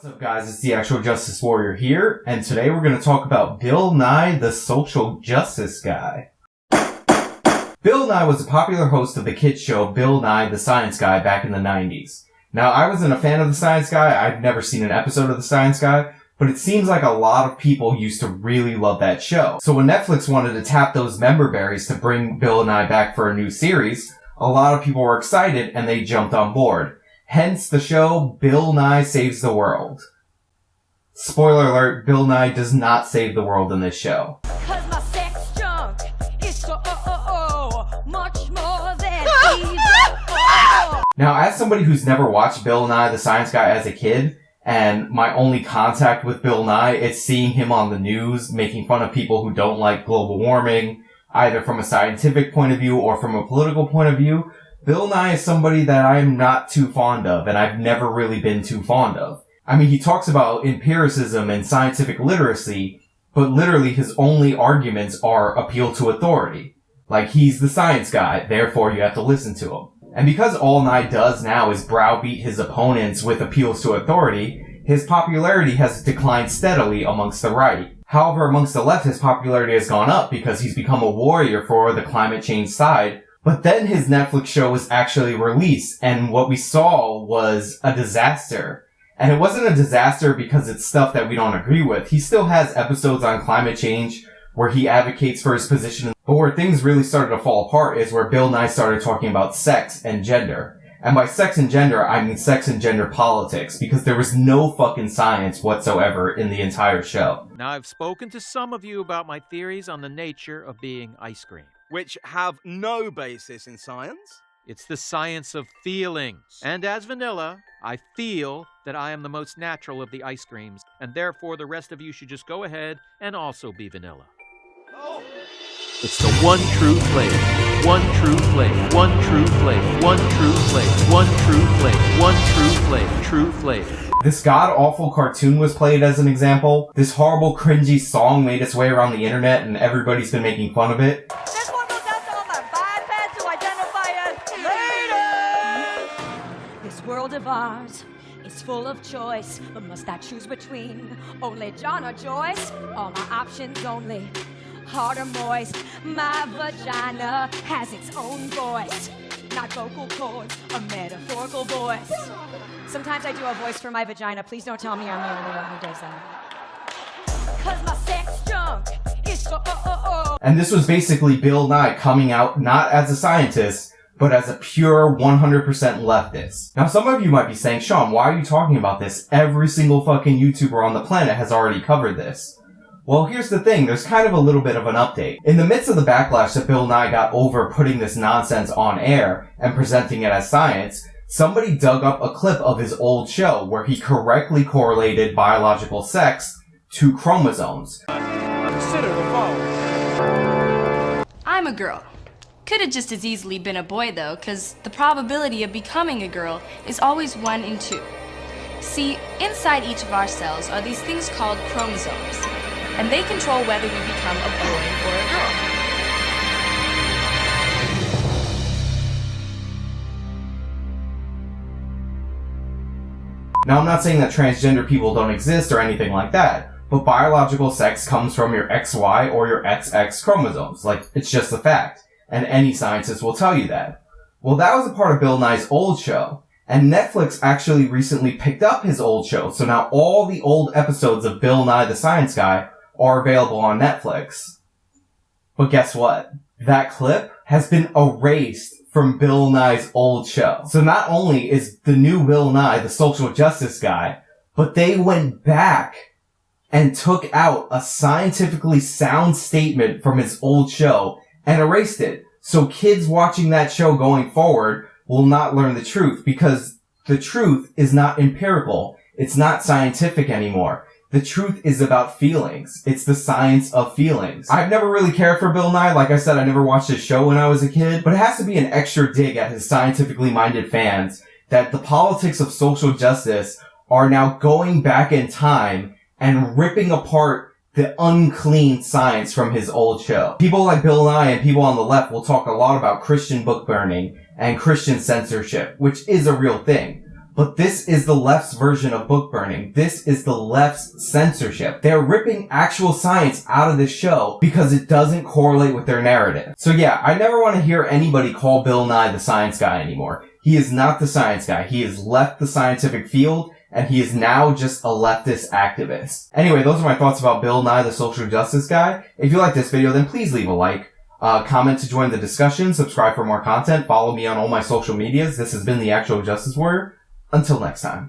What's up, guys? It's the Actual Justice Warrior here, and today we're going to talk about Bill Nye, the social justice guy. Bill Nye was a popular host of the kids show Bill Nye, the Science Guy back in the 90s. Now, I wasn't a fan of the Science Guy. I've never seen an episode of the Science Guy, but it seems like a lot of people used to really love that show. So when Netflix wanted to tap those member berries to bring Bill Nye back for a new series, a lot of people were excited and they jumped on board. Hence the show Bill Nye Saves the World. Spoiler alert, Bill Nye does not save the world in this show. Cause my sex junk is so much more than Now, as somebody who's never watched Bill Nye, the Science Guy as a kid, and my only contact with Bill Nye is seeing him on the news making fun of people who don't like global warming, either from a scientific point of view or from a political point of view, Bill Nye is somebody that I'm not too fond of, and I've never really been too fond of. I mean, he talks about empiricism and scientific literacy, but literally his only arguments are appeal to authority. Like, he's the science guy, therefore you have to listen to him. And because all Nye does now is browbeat his opponents with appeals to authority, his popularity has declined steadily amongst the right. However, amongst the left, his popularity has gone up because he's become a warrior for the climate change side. But then his Netflix show was actually released, and what we saw was a disaster. And it wasn't a disaster because it's stuff that we don't agree with. He still has episodes on climate change where he advocates for his position. But where things really started to fall apart is where Bill Nye started talking about sex and gender. And by sex and gender, I mean sex and gender politics, because there was no fucking science whatsoever in the entire show. Now, I've spoken to some of you about my theories on the nature of being ice cream. Which have no basis in science. It's the science of feelings. And as vanilla, I feel that I am the most natural of the ice creams, and therefore the rest of you should just go ahead and also be vanilla. Oh. It's the one true flavor. One true flavor. One true flavor. One true flavor. One true flavor. One true flavor. True flavor. This god-awful cartoon was played as an example. This horrible, cringy song made its way around the internet and everybody's been making fun of it. This one goes out to all my bipeds who identify as ladies. This world of ours is full of choice, but must I choose between only John or Joyce? All my options only hard or moist. My vagina has its own voice, not vocal cords, a metaphorical voice. Sometimes I do a voice for my vagina. Please don't tell me I'm the only one who does that. Cause my sex junk is so And this was basically Bill Nye coming out not as a scientist, but as a pure 100% leftist. Now, some of you might be saying, Sean, why are you talking about this? Every single fucking YouTuber on the planet has already covered this. Well, here's the thing. There's kind of a little bit of an update. In the midst of the backlash that Bill Nye got over putting this nonsense on air and presenting it as science, somebody dug up a clip of his old show where he correctly correlated biological sex to chromosomes. Consider the following. I'm a girl. Could have just as easily been a boy, though, because the probability of becoming a girl is always 1 in 2. See, inside each of our cells are these things called chromosomes, and they control whether we become a boy or a girl. Now, I'm not saying that transgender people don't exist or anything like that, but biological sex comes from your XY or your XX chromosomes. Like, it's just a fact. And any scientist will tell you that. Well, that was a part of Bill Nye's old show. And Netflix actually recently picked up his old show. So now all the old episodes of Bill Nye the Science Guy are available on Netflix. But guess what? That clip has been erased from Bill Nye's old show. So not only is the new Bill Nye the social justice guy, but they went back and took out a scientifically sound statement from his old show and erased it. So kids watching that show going forward will not learn the truth, because the truth is not empirical. It's not scientific anymore. The truth is about feelings. It's the science of feelings. I've never really cared for Bill Nye. Like I said, I never watched his show when I was a kid, but it has to be an extra dig at his scientifically minded fans that the politics of social justice are now going back in time and ripping apart the unclean science from his old show. People like Bill Nye and people on the left will talk a lot about Christian book burning and Christian censorship, which is a real thing. But this is the left's version of book burning. This is the left's censorship. They're ripping actual science out of this show because it doesn't correlate with their narrative. So yeah, I never want to hear anybody call Bill Nye the science guy anymore. He is not the science guy. He has left the scientific field, and he is now just a leftist activist. Anyway, those are my thoughts about Bill Nye, the social justice guy. If you like this video, then please leave a like. Comment to join the discussion, subscribe for more content, follow me on all my social medias. This has been the Actual Justice Warrior. Until next time.